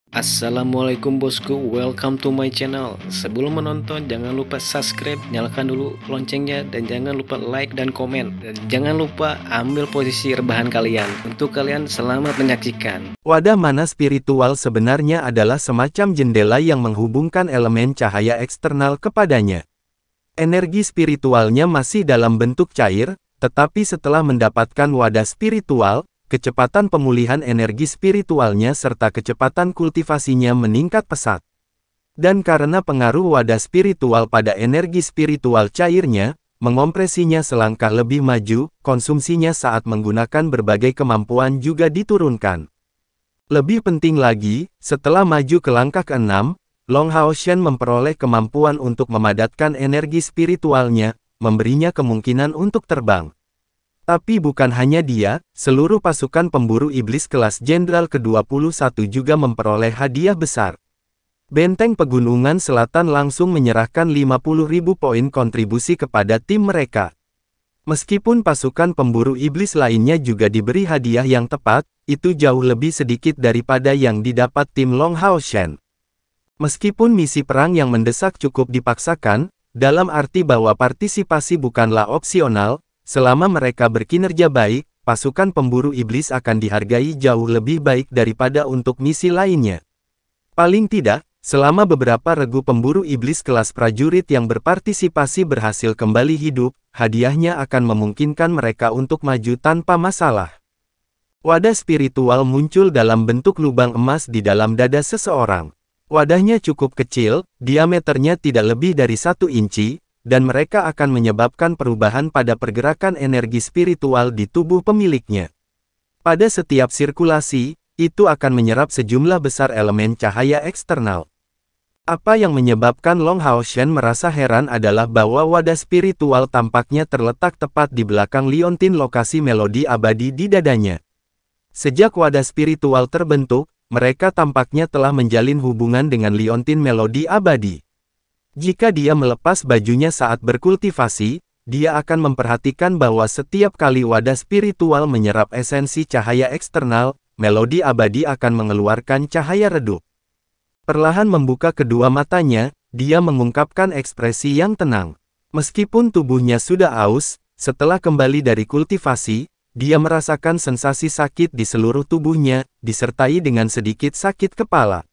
Assalamualaikum bosku, welcome to my channel. Sebelum menonton jangan lupa subscribe, nyalakan dulu loncengnya, dan jangan lupa like dan komen. Dan jangan lupa ambil posisi rebahan kalian. Untuk kalian selamat menyaksikan. Wadah mana spiritual sebenarnya adalah semacam jendela yang menghubungkan elemen cahaya eksternal kepadanya. Energi spiritualnya masih dalam bentuk cair, tetapi setelah mendapatkan wadah spiritual, kecepatan pemulihan energi spiritualnya serta kecepatan kultivasinya meningkat pesat. Dan karena pengaruh wadah spiritual pada energi spiritual cairnya, mengompresinya selangkah lebih maju, konsumsinya saat menggunakan berbagai kemampuan juga diturunkan. Lebih penting lagi, setelah maju ke langkah ke-6, Long Hao Shen memperoleh kemampuan untuk memadatkan energi spiritualnya, memberinya kemungkinan untuk terbang. Tapi bukan hanya dia, seluruh pasukan pemburu iblis kelas Jenderal ke-21 juga memperoleh hadiah besar. Benteng Pegunungan Selatan langsung menyerahkan 50.000 poin kontribusi kepada tim mereka. Meskipun pasukan pemburu iblis lainnya juga diberi hadiah yang tepat, itu jauh lebih sedikit daripada yang didapat tim Long Hao Shen. Meskipun misi perang yang mendesak cukup dipaksakan, dalam arti bahwa partisipasi bukanlah opsional, selama mereka berkinerja baik, pasukan pemburu iblis akan dihargai jauh lebih baik daripada untuk misi lainnya. Paling tidak, selama beberapa regu pemburu iblis kelas prajurit yang berpartisipasi berhasil kembali hidup, hadiahnya akan memungkinkan mereka untuk maju tanpa masalah. Wadah spiritual muncul dalam bentuk lubang emas di dalam dada seseorang. Wadahnya cukup kecil, diameternya tidak lebih dari 1 inci, dan mereka akan menyebabkan perubahan pada pergerakan energi spiritual di tubuh pemiliknya. Pada setiap sirkulasi, itu akan menyerap sejumlah besar elemen cahaya eksternal. Apa yang menyebabkan Long Hao Shen merasa heran adalah bahwa wadah spiritual tampaknya terletak tepat di belakang liontin lokasi melodi abadi di dadanya. Sejak wadah spiritual terbentuk, mereka tampaknya telah menjalin hubungan dengan liontin melodi abadi. Jika dia melepas bajunya saat berkultivasi, dia akan memperhatikan bahwa setiap kali wadah spiritual menyerap esensi cahaya eksternal, melodi abadi akan mengeluarkan cahaya redup. Perlahan membuka kedua matanya, dia mengungkapkan ekspresi yang tenang. Meskipun tubuhnya sudah aus, setelah kembali dari kultivasi, dia merasakan sensasi sakit di seluruh tubuhnya, disertai dengan sedikit sakit kepala.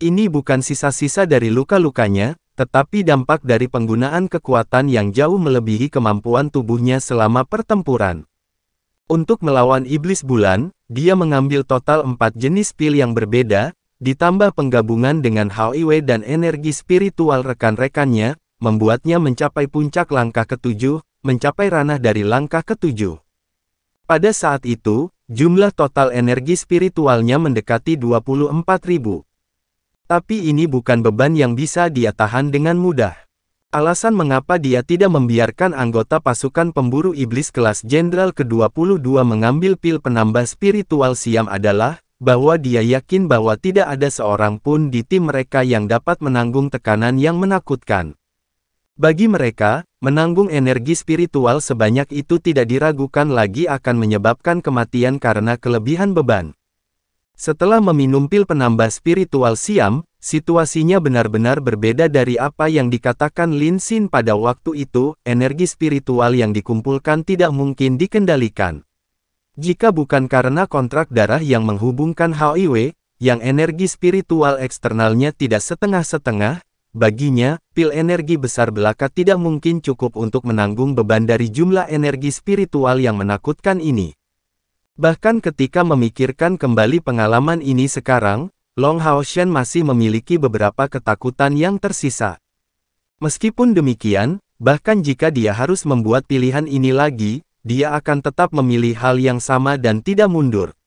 Ini bukan sisa-sisa dari luka-lukanya, tetapi dampak dari penggunaan kekuatan yang jauh melebihi kemampuan tubuhnya selama pertempuran. Untuk melawan iblis bulan, dia mengambil total 4 jenis pil yang berbeda, ditambah penggabungan dengan Hao Iwei dan energi spiritual rekan-rekannya, membuatnya mencapai puncak langkah ke-7, mencapai ranah dari langkah ke-7. Pada saat itu, jumlah total energi spiritualnya mendekati 24.000. Tapi ini bukan beban yang bisa dia tahan dengan mudah. Alasan mengapa dia tidak membiarkan anggota pasukan pemburu iblis kelas Jenderal ke-22 mengambil pil penambah spiritual siam adalah, bahwa dia yakin bahwa tidak ada seorang pun di tim mereka yang dapat menanggung tekanan yang menakutkan. Bagi mereka, menanggung energi spiritual sebanyak itu tidak diragukan lagi akan menyebabkan kematian karena kelebihan beban. Setelah meminum pil penambah spiritual siam, situasinya benar-benar berbeda dari apa yang dikatakan Lin Xin pada waktu itu, energi spiritual yang dikumpulkan tidak mungkin dikendalikan. Jika bukan karena kontrak darah yang menghubungkan Hao Iwei, yang energi spiritual eksternalnya tidak setengah-setengah, baginya, pil energi besar belaka tidak mungkin cukup untuk menanggung beban dari jumlah energi spiritual yang menakutkan ini. Bahkan ketika memikirkan kembali pengalaman ini sekarang, Long Hao Shen masih memiliki beberapa ketakutan yang tersisa. Meskipun demikian, bahkan jika dia harus membuat pilihan ini lagi, dia akan tetap memilih hal yang sama dan tidak mundur.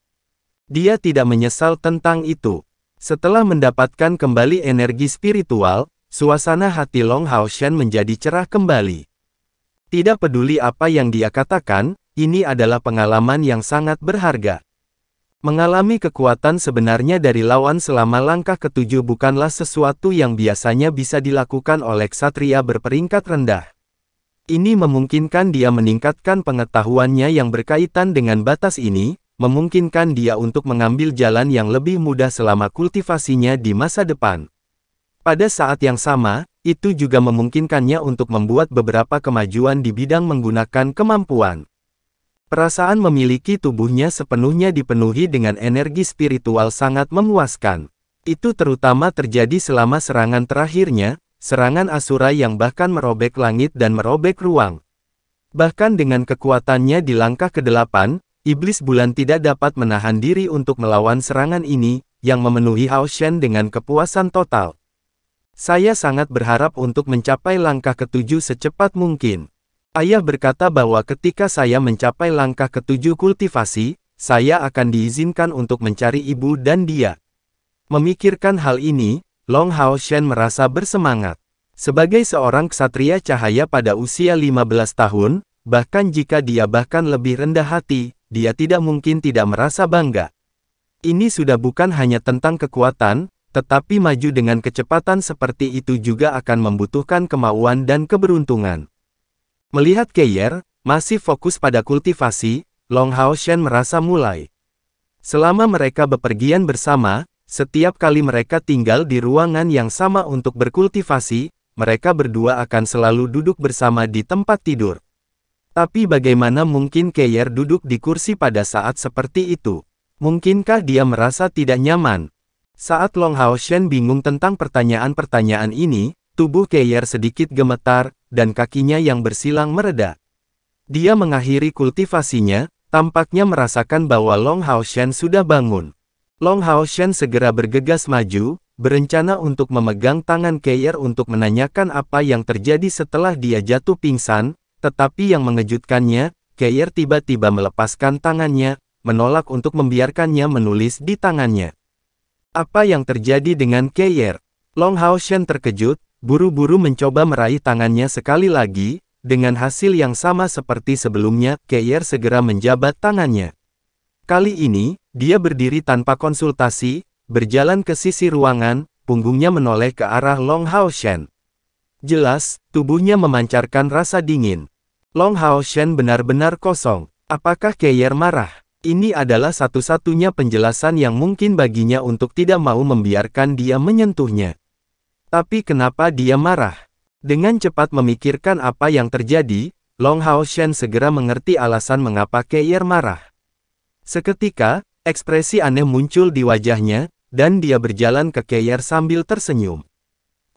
Dia tidak menyesal tentang itu. Setelah mendapatkan kembali energi spiritual, suasana hati Long Hao Shen menjadi cerah kembali. Tidak peduli apa yang dia katakan, ini adalah pengalaman yang sangat berharga. Mengalami kekuatan sebenarnya dari lawan selama langkah ke-7 bukanlah sesuatu yang biasanya bisa dilakukan oleh ksatria berperingkat rendah. Ini memungkinkan dia meningkatkan pengetahuannya yang berkaitan dengan batas ini, memungkinkan dia untuk mengambil jalan yang lebih mudah selama kultivasinya di masa depan. Pada saat yang sama, itu juga memungkinkannya untuk membuat beberapa kemajuan di bidang menggunakan kemampuan. Perasaan memiliki tubuhnya sepenuhnya dipenuhi dengan energi spiritual sangat memuaskan. Itu terutama terjadi selama serangan terakhirnya, serangan Asura yang bahkan merobek langit dan merobek ruang. Bahkan dengan kekuatannya di langkah ke-8, Iblis Bulan tidak dapat menahan diri untuk melawan serangan ini, yang memenuhi Hao Shen dengan kepuasan total. Saya sangat berharap untuk mencapai langkah ke-7 secepat mungkin. Ayah berkata bahwa ketika saya mencapai langkah ke-7 kultivasi, saya akan diizinkan untuk mencari ibu dan dia. Memikirkan hal ini, Long Hao Shen merasa bersemangat. Sebagai seorang ksatria cahaya pada usia 15 tahun, bahkan jika dia bahkan lebih rendah hati, dia tidak mungkin tidak merasa bangga. Ini sudah bukan hanya tentang kekuatan, tetapi maju dengan kecepatan seperti itu juga akan membutuhkan kemauan dan keberuntungan. Melihat Keyer masih fokus pada kultivasi, Long Hao Shen merasa mulai. Selama mereka bepergian bersama, setiap kali mereka tinggal di ruangan yang sama untuk berkultivasi, mereka berdua akan selalu duduk bersama di tempat tidur. Tapi bagaimana mungkin Keyer duduk di kursi pada saat seperti itu? Mungkinkah dia merasa tidak nyaman? Saat Long Hao Shen bingung tentang pertanyaan-pertanyaan ini, tubuh Keyer sedikit gemetar, dan kakinya yang bersilang mereda. Dia mengakhiri kultivasinya, tampaknya merasakan bahwa Long Hao Shen sudah bangun. Long Hao Shen segera bergegas maju, berencana untuk memegang tangan Keyer untuk menanyakan apa yang terjadi setelah dia jatuh pingsan, tetapi yang mengejutkannya, Keyer tiba-tiba melepaskan tangannya, menolak untuk membiarkannya menulis di tangannya. Apa yang terjadi dengan Keyer? Long Hao Shen terkejut, buru-buru mencoba meraih tangannya sekali lagi, dengan hasil yang sama seperti sebelumnya, Keyer segera menjabat tangannya. Kali ini, dia berdiri tanpa konsultasi, berjalan ke sisi ruangan, punggungnya menoleh ke arah Long Hao Shen. Jelas, tubuhnya memancarkan rasa dingin. Long Hao Shen benar-benar kosong. Apakah Keyer marah? Ini adalah satu-satunya penjelasan yang mungkin baginya untuk tidak mau membiarkan dia menyentuhnya. Tapi kenapa dia marah? Dengan cepat memikirkan apa yang terjadi, Long Hao Shen segera mengerti alasan mengapa Keyer marah. Seketika, ekspresi aneh muncul di wajahnya, dan dia berjalan ke Keyer sambil tersenyum.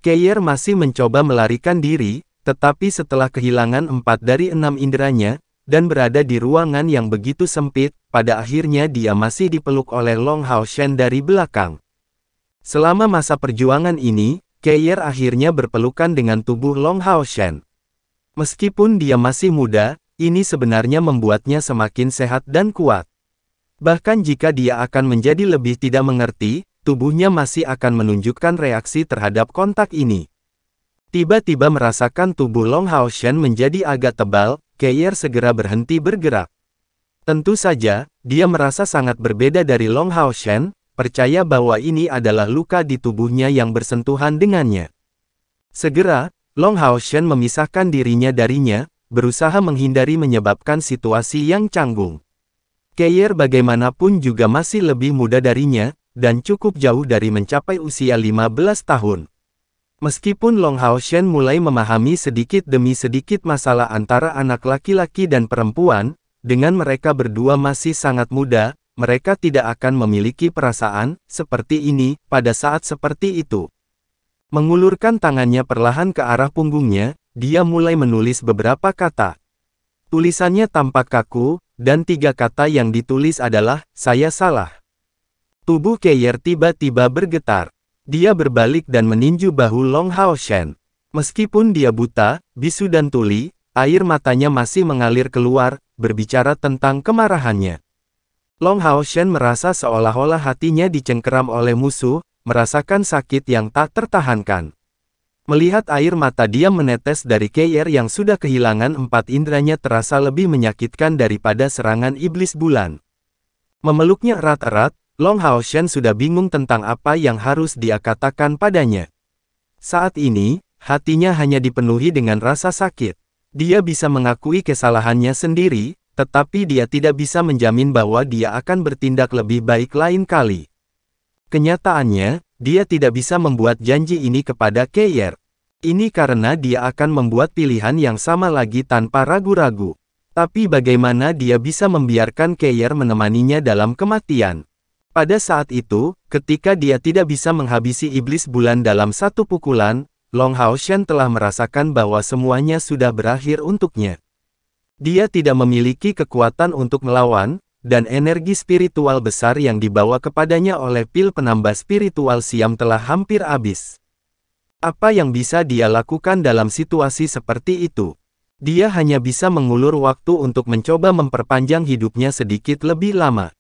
Keyer masih mencoba melarikan diri, tetapi setelah kehilangan 4 dari 6 inderanya, dan berada di ruangan yang begitu sempit, pada akhirnya dia masih dipeluk oleh Long Hao Shen dari belakang. Selama masa perjuangan ini, Keyer akhirnya berpelukan dengan tubuh Long Hao Shen. Meskipun dia masih muda, ini sebenarnya membuatnya semakin sehat dan kuat. Bahkan jika dia akan menjadi lebih tidak mengerti, tubuhnya masih akan menunjukkan reaksi terhadap kontak ini. Tiba-tiba merasakan tubuh Long Hao Shen menjadi agak tebal, Keyer segera berhenti bergerak. Tentu saja, dia merasa sangat berbeda dari Long Hao Shen, percaya bahwa ini adalah luka di tubuhnya yang bersentuhan dengannya. Segera, Long Hao Shen memisahkan dirinya darinya, berusaha menghindari menyebabkan situasi yang canggung. Keyer bagaimanapun juga masih lebih muda darinya, dan cukup jauh dari mencapai usia 15 tahun. Meskipun Long Hao Shen mulai memahami sedikit demi sedikit masalah antara anak laki-laki dan perempuan, dengan mereka berdua masih sangat muda, mereka tidak akan memiliki perasaan seperti ini pada saat seperti itu. Mengulurkan tangannya perlahan ke arah punggungnya, dia mulai menulis beberapa kata. Tulisannya tampak kaku, dan 3 kata yang ditulis adalah, "Saya salah." Tubuh Keyer tiba-tiba bergetar. Dia berbalik dan meninju bahu Long Hao Shen. Meskipun dia buta, bisu dan tuli, air matanya masih mengalir keluar, berbicara tentang kemarahannya. Long Hao Shen merasa seolah-olah hatinya dicengkeram oleh musuh, merasakan sakit yang tak tertahankan. Melihat air mata dia menetes dari Keyer yang sudah kehilangan 4 inderanya terasa lebih menyakitkan daripada serangan iblis bulan. Memeluknya erat-erat, Long Hao Shen sudah bingung tentang apa yang harus dia katakan padanya. Saat ini, hatinya hanya dipenuhi dengan rasa sakit. Dia bisa mengakui kesalahannya sendiri, tetapi dia tidak bisa menjamin bahwa dia akan bertindak lebih baik lain kali. Kenyataannya, dia tidak bisa membuat janji ini kepada Keir. Ini karena dia akan membuat pilihan yang sama lagi tanpa ragu-ragu. Tapi bagaimana dia bisa membiarkan Keir menemaninya dalam kematian? Pada saat itu, ketika dia tidak bisa menghabisi iblis bulan dalam satu pukulan, Long Hao Shen telah merasakan bahwa semuanya sudah berakhir untuknya. Dia tidak memiliki kekuatan untuk melawan, dan energi spiritual besar yang dibawa kepadanya oleh pil penambah spiritual Siam telah hampir habis. Apa yang bisa dia lakukan dalam situasi seperti itu? Dia hanya bisa mengulur waktu untuk mencoba memperpanjang hidupnya sedikit lebih lama.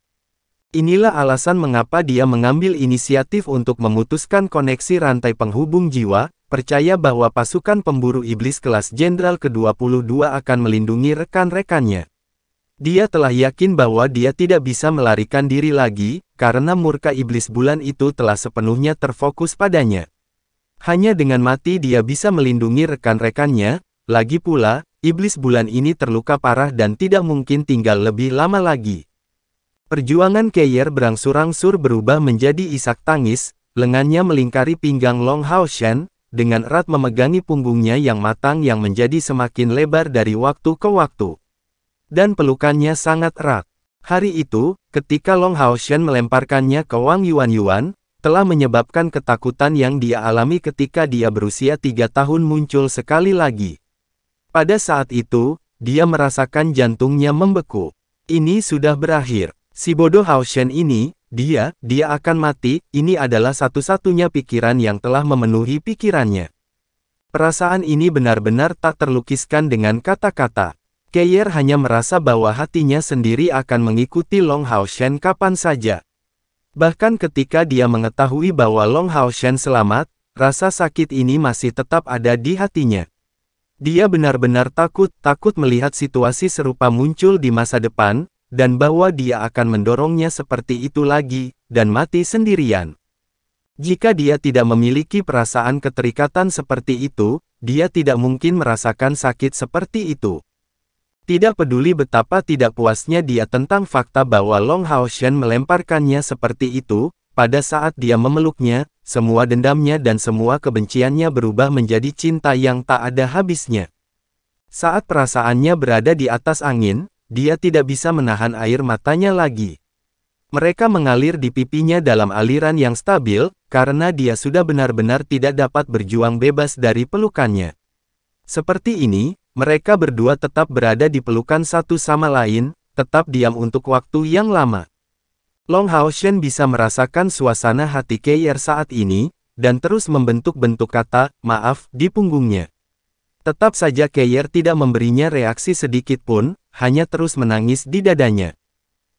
Inilah alasan mengapa dia mengambil inisiatif untuk memutuskan koneksi rantai penghubung jiwa, percaya bahwa pasukan pemburu iblis kelas Jenderal ke-22 akan melindungi rekan-rekannya. Dia telah yakin bahwa dia tidak bisa melarikan diri lagi, karena murka iblis bulan itu telah sepenuhnya terfokus padanya. Hanya dengan mati dia bisa melindungi rekan-rekannya, lagi pula, iblis bulan ini terluka parah dan tidak mungkin tinggal lebih lama lagi. Perjuangan Keir berangsur-angsur berubah menjadi isak tangis, lengannya melingkari pinggang Long Hao Shen, dengan erat memegangi punggungnya yang matang yang menjadi semakin lebar dari waktu ke waktu. Dan pelukannya sangat erat. Hari itu, ketika Long Hao Shen melemparkannya ke Wang Yuan, telah menyebabkan ketakutan yang dia alami ketika dia berusia 3 tahun muncul sekali lagi. Pada saat itu, dia merasakan jantungnya membeku. Ini sudah berakhir. Si bodoh Hao Shen ini, dia akan mati, ini adalah satu-satunya pikiran yang telah memenuhi pikirannya. Perasaan ini benar-benar tak terlukiskan dengan kata-kata. Keir hanya merasa bahwa hatinya sendiri akan mengikuti Long Hao Shen kapan saja. Bahkan ketika dia mengetahui bahwa Long Hao Shen selamat, rasa sakit ini masih tetap ada di hatinya. Dia benar-benar takut melihat situasi serupa muncul di masa depan, dan bahwa dia akan mendorongnya seperti itu lagi, dan mati sendirian. Jika dia tidak memiliki perasaan keterikatan seperti itu, dia tidak mungkin merasakan sakit seperti itu. Tidak peduli betapa tidak puasnya dia tentang fakta bahwa Long Hao Shen melemparkannya seperti itu, pada saat dia memeluknya, semua dendamnya dan semua kebenciannya berubah menjadi cinta yang tak ada habisnya. Saat perasaannya berada di atas angin, dia tidak bisa menahan air matanya lagi. Mereka mengalir di pipinya dalam aliran yang stabil, karena dia sudah benar-benar tidak dapat berjuang bebas dari pelukannya. Seperti ini, mereka berdua tetap berada di pelukan satu sama lain, tetap diam untuk waktu yang lama. Long Hao Shen bisa merasakan suasana hati Keir saat ini, dan terus membentuk-bentuk kata, maaf, di punggungnya. Tetap saja Keir tidak memberinya reaksi sedikit pun, hanya terus menangis di dadanya.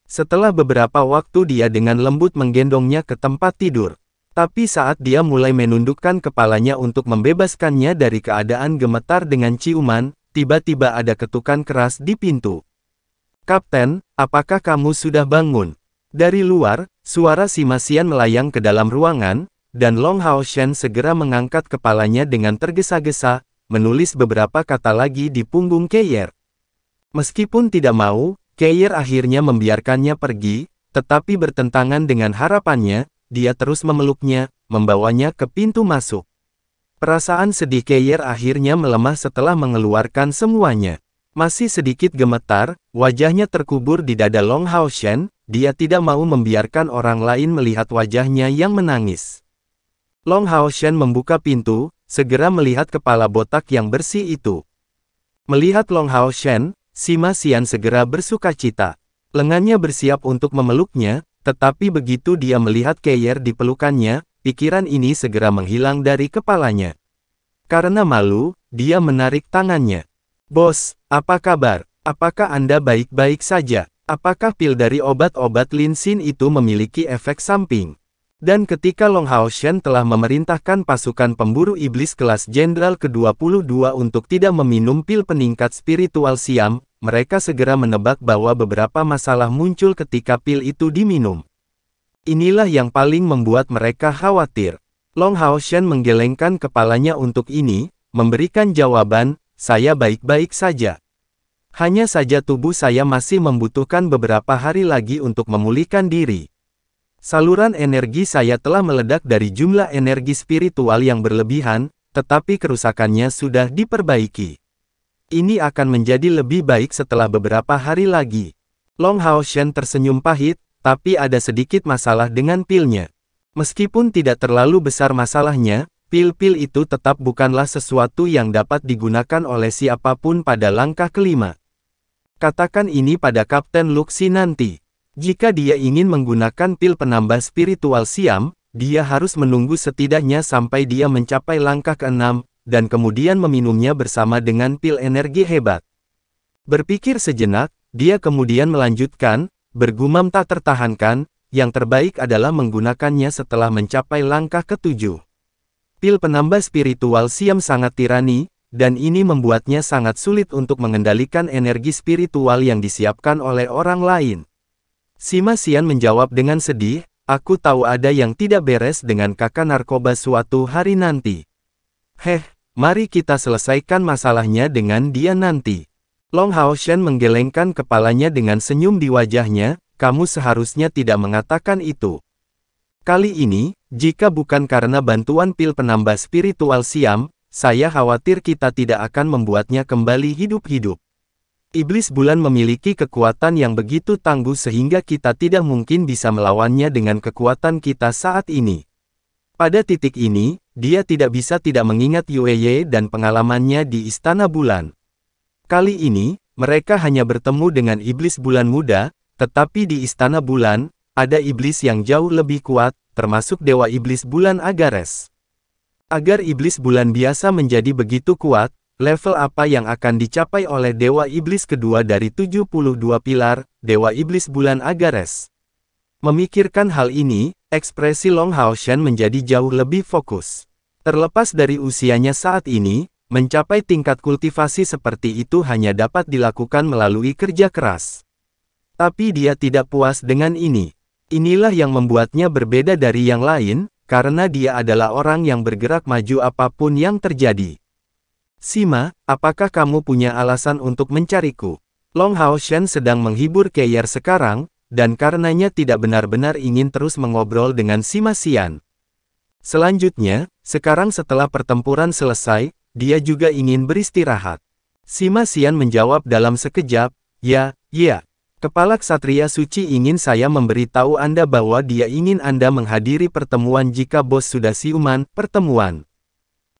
Setelah beberapa waktu dia dengan lembut menggendongnya ke tempat tidur. Tapi saat dia mulai menundukkan kepalanya untuk membebaskannya dari keadaan gemetar dengan ciuman, tiba-tiba ada ketukan keras di pintu. "Kapten, apakah kamu sudah bangun?" Dari luar, suara si Masian melayang ke dalam ruangan, dan Long Hao Shen segera mengangkat kepalanya dengan tergesa-gesa, menulis beberapa kata lagi di punggung Keir. Meskipun tidak mau, Keir akhirnya membiarkannya pergi, tetapi bertentangan dengan harapannya, dia terus memeluknya, membawanya ke pintu masuk. Perasaan sedih Keir akhirnya melemah setelah mengeluarkan semuanya. Masih sedikit gemetar, wajahnya terkubur di dada Long Hao Shen, dia tidak mau membiarkan orang lain melihat wajahnya yang menangis. Long Hao Shen membuka pintu, segera melihat kepala botak yang bersih itu. Melihat Long Hao Shen, si Masian segera bersukacita. Lengannya bersiap untuk memeluknya, tetapi begitu dia melihat Keir di pelukannya, pikiran ini segera menghilang dari kepalanya. Karena malu, dia menarik tangannya. "Bos, apa kabar? Apakah Anda baik-baik saja? Apakah pil dari obat-obat linsin itu memiliki efek samping?" Dan ketika Long Hao Shen telah memerintahkan pasukan pemburu iblis kelas Jenderal ke-22 untuk tidak meminum pil peningkat spiritual Siam, mereka segera menebak bahwa beberapa masalah muncul ketika pil itu diminum. Inilah yang paling membuat mereka khawatir. Long Hao Shen menggelengkan kepalanya untuk ini, memberikan jawaban, "Saya baik-baik saja." Hanya saja tubuh saya masih membutuhkan beberapa hari lagi untuk memulihkan diri. Saluran energi saya telah meledak dari jumlah energi spiritual yang berlebihan, tetapi kerusakannya sudah diperbaiki. Ini akan menjadi lebih baik setelah beberapa hari lagi. Long Hao Shen tersenyum pahit, tapi ada sedikit masalah dengan pilnya. Meskipun tidak terlalu besar masalahnya, pil-pil itu tetap bukanlah sesuatu yang dapat digunakan oleh siapapun pada langkah kelima. Katakan ini pada Kapten Luxi nanti. Jika dia ingin menggunakan pil penambah spiritual Siam, dia harus menunggu setidaknya sampai dia mencapai langkah ke-6, dan kemudian meminumnya bersama dengan pil energi hebat. Berpikir sejenak, dia kemudian melanjutkan, bergumam tak tertahankan, yang terbaik adalah menggunakannya setelah mencapai langkah ke-7. Pil penambah spiritual Siam sangat tirani, dan ini membuatnya sangat sulit untuk mengendalikan energi spiritual yang disiapkan oleh orang lain. Sima Xian menjawab dengan sedih, aku tahu ada yang tidak beres dengan kakak narkoba suatu hari nanti. Mari kita selesaikan masalahnya dengan dia nanti. Long Hao Shen menggelengkan kepalanya dengan senyum di wajahnya, kamu seharusnya tidak mengatakan itu. Kali ini, jika bukan karena bantuan pil penambah spiritual Siam, saya khawatir kita tidak akan membuatnya kembali hidup-hidup. Iblis bulan memiliki kekuatan yang begitu tangguh sehingga kita tidak mungkin bisa melawannya dengan kekuatan kita saat ini. Pada titik ini, dia tidak bisa tidak mengingat Yue Ye dan pengalamannya di Istana Bulan. Kali ini, mereka hanya bertemu dengan iblis bulan muda, tetapi di Istana Bulan, ada iblis yang jauh lebih kuat, termasuk Dewa Iblis Bulan Agares. Agar iblis bulan biasa menjadi begitu kuat, level apa yang akan dicapai oleh Dewa Iblis kedua dari 72 pilar, Dewa Iblis Bulan Agares? Memikirkan hal ini, ekspresi Long Hao Shen menjadi jauh lebih fokus. Terlepas dari usianya saat ini, mencapai tingkat kultivasi seperti itu hanya dapat dilakukan melalui kerja keras. Tapi dia tidak puas dengan ini. Inilah yang membuatnya berbeda dari yang lain, karena dia adalah orang yang bergerak maju apapun yang terjadi. Sima, apakah kamu punya alasan untuk mencariku? Long Hao Shen sedang menghibur Keyer sekarang, dan karenanya tidak benar-benar ingin terus mengobrol dengan Sima Xian. Selanjutnya, sekarang setelah pertempuran selesai, dia juga ingin beristirahat. Sima Xian menjawab dalam sekejap, ya. Kepala Ksatria Suci ingin saya memberitahu Anda bahwa dia ingin Anda menghadiri pertemuan jika bos sudah siuman.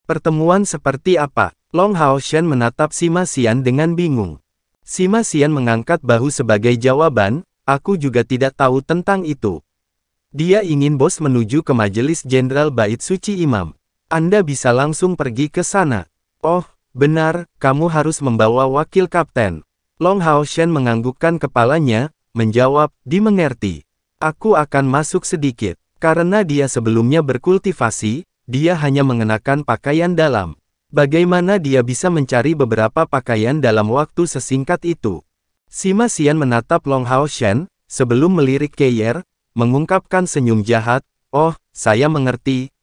Pertemuan seperti apa? Long Hao Shen menatap Sima Xian dengan bingung. Sima Xian mengangkat bahu sebagai jawaban, aku juga tidak tahu tentang itu. Dia ingin bos menuju ke Majelis Jenderal Bait Suci Imam. Anda bisa langsung pergi ke sana. Oh, benar, kamu harus membawa wakil kapten. Long Hao Shen menganggukkan kepalanya, menjawab, dimengerti. Aku akan masuk sedikit. Karena dia sebelumnya berkultivasi, dia hanya mengenakan pakaian dalam. Bagaimana dia bisa mencari beberapa pakaian dalam waktu sesingkat itu? Sima Xian menatap Long Hao Shen, sebelum melirik Keyer, mengungkapkan senyum jahat, oh, saya mengerti.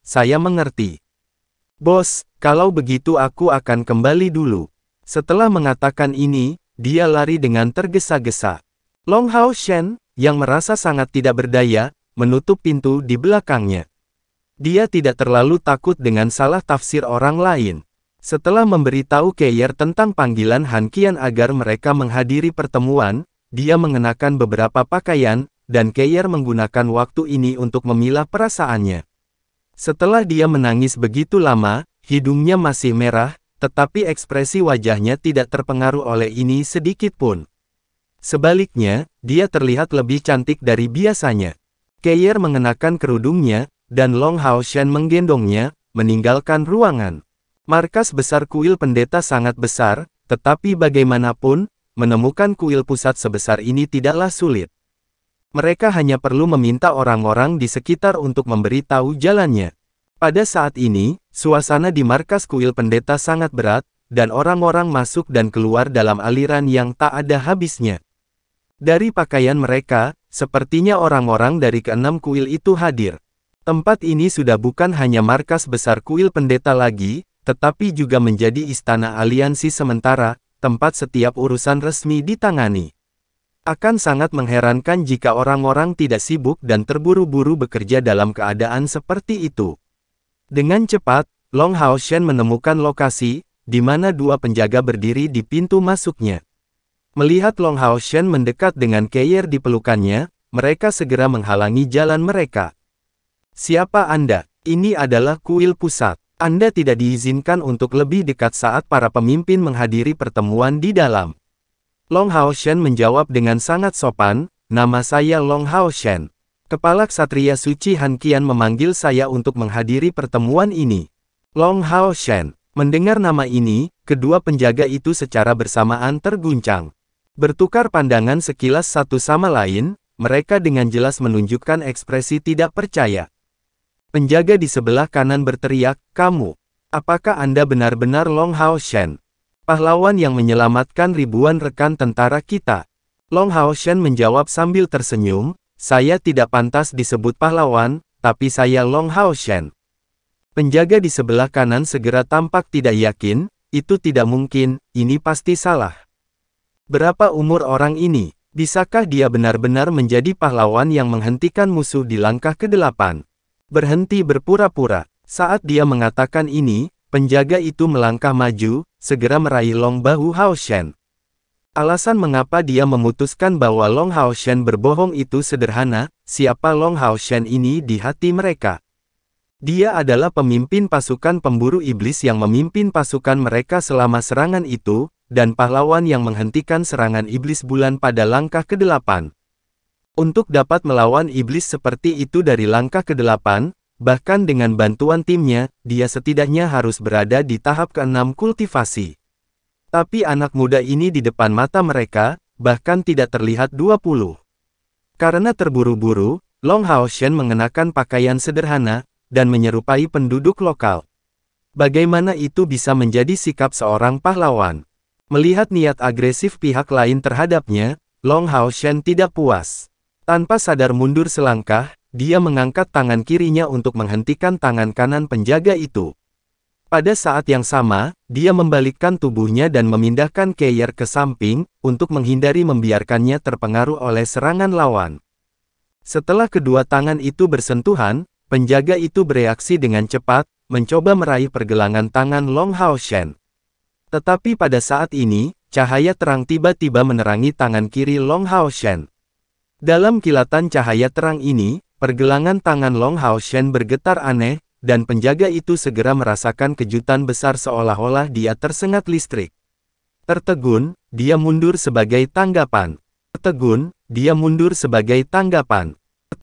Bos, kalau begitu aku akan kembali dulu. Setelah mengatakan ini, dia lari dengan tergesa-gesa. Long Hao Shen, yang merasa sangat tidak berdaya, menutup pintu di belakangnya. Dia tidak terlalu takut dengan salah tafsir orang lain. Setelah memberitahu Keyer tentang panggilan Han Qian agar mereka menghadiri pertemuan, dia mengenakan beberapa pakaian, dan Keyer menggunakan waktu ini untuk memilah perasaannya. Setelah dia menangis begitu lama, hidungnya masih merah, tetapi ekspresi wajahnya tidak terpengaruh oleh ini sedikit pun. Sebaliknya, dia terlihat lebih cantik dari biasanya. Keyer mengenakan kerudungnya, dan Long Hao Shen menggendongnya, meninggalkan ruangan. Markas besar kuil pendeta sangat besar, tetapi bagaimanapun, menemukan kuil pusat sebesar ini tidaklah sulit. Mereka hanya perlu meminta orang-orang di sekitar untuk memberitahu jalannya. Pada saat ini, suasana di markas kuil pendeta sangat berat, dan orang-orang masuk dan keluar dalam aliran yang tak ada habisnya. Dari pakaian mereka, sepertinya orang-orang dari keenam kuil itu hadir. Tempat ini sudah bukan hanya markas besar kuil pendeta lagi, tetapi juga menjadi istana aliansi sementara, tempat setiap urusan resmi ditangani. Akan sangat mengherankan jika orang-orang tidak sibuk dan terburu-buru bekerja dalam keadaan seperti itu. Dengan cepat, Long Haoshen menemukan lokasi, di mana dua penjaga berdiri di pintu masuknya. Melihat Long Haoshen mendekat dengan Keir di pelukannya, mereka segera menghalangi jalan mereka. "Siapa Anda? Ini adalah kuil pusat. Anda tidak diizinkan untuk lebih dekat saat para pemimpin menghadiri pertemuan di dalam." Long Haoshen menjawab dengan sangat sopan, "Nama saya Long Haoshen. Kepala Ksatria Suci Han Qian memanggil saya untuk menghadiri pertemuan ini." Long Haoshen. Mendengar nama ini, kedua penjaga itu secara bersamaan terguncang. Bertukar pandangan sekilas satu sama lain, mereka dengan jelas menunjukkan ekspresi tidak percaya. Penjaga di sebelah kanan berteriak, "Kamu, apakah Anda benar-benar Long Haoshen? Pahlawan yang menyelamatkan ribuan rekan tentara kita?" Long Haoshen menjawab sambil tersenyum, "Saya tidak pantas disebut pahlawan, tapi saya Long Haoshen." Penjaga di sebelah kanan segera tampak tidak yakin, "Itu tidak mungkin, ini pasti salah. Berapa umur orang ini? Bisakah dia benar-benar menjadi pahlawan yang menghentikan musuh di langkah ke-8? Berhenti berpura-pura." Saat dia mengatakan ini, penjaga itu melangkah maju, segera meraih Long bahu Haoshen. Alasan mengapa dia memutuskan bahwa Long Haoshen berbohong itu sederhana, siapa Long Haoshen ini di hati mereka? Dia adalah pemimpin pasukan pemburu iblis yang memimpin pasukan mereka selama serangan itu, dan pahlawan yang menghentikan serangan iblis bulan pada langkah ke-8. Untuk dapat melawan iblis seperti itu dari langkah ke-8, bahkan dengan bantuan timnya, dia setidaknya harus berada di tahap ke-6 kultivasi. Tapi anak muda ini di depan mata mereka, bahkan tidak terlihat 20. Karena terburu-buru, Long Haoshen mengenakan pakaian sederhana, dan menyerupai penduduk lokal. Bagaimana itu bisa menjadi sikap seorang pahlawan? Melihat niat agresif pihak lain terhadapnya, Long Haoshen tidak puas. Tanpa sadar mundur selangkah, dia mengangkat tangan kirinya untuk menghentikan tangan kanan penjaga itu. Pada saat yang sama, dia membalikkan tubuhnya dan memindahkan Keir ke samping, untuk menghindari membiarkannya terpengaruh oleh serangan lawan. Setelah kedua tangan itu bersentuhan, penjaga itu bereaksi dengan cepat, mencoba meraih pergelangan tangan Long Haoshen. Tetapi pada saat ini, cahaya terang tiba-tiba menerangi tangan kiri Long Haoshen. Dalam kilatan cahaya terang ini, pergelangan tangan Long Haoshen bergetar aneh, dan penjaga itu segera merasakan kejutan besar seolah-olah dia tersengat listrik. Tertegun, dia mundur sebagai tanggapan. Tertegun, dia mundur sebagai tanggapan.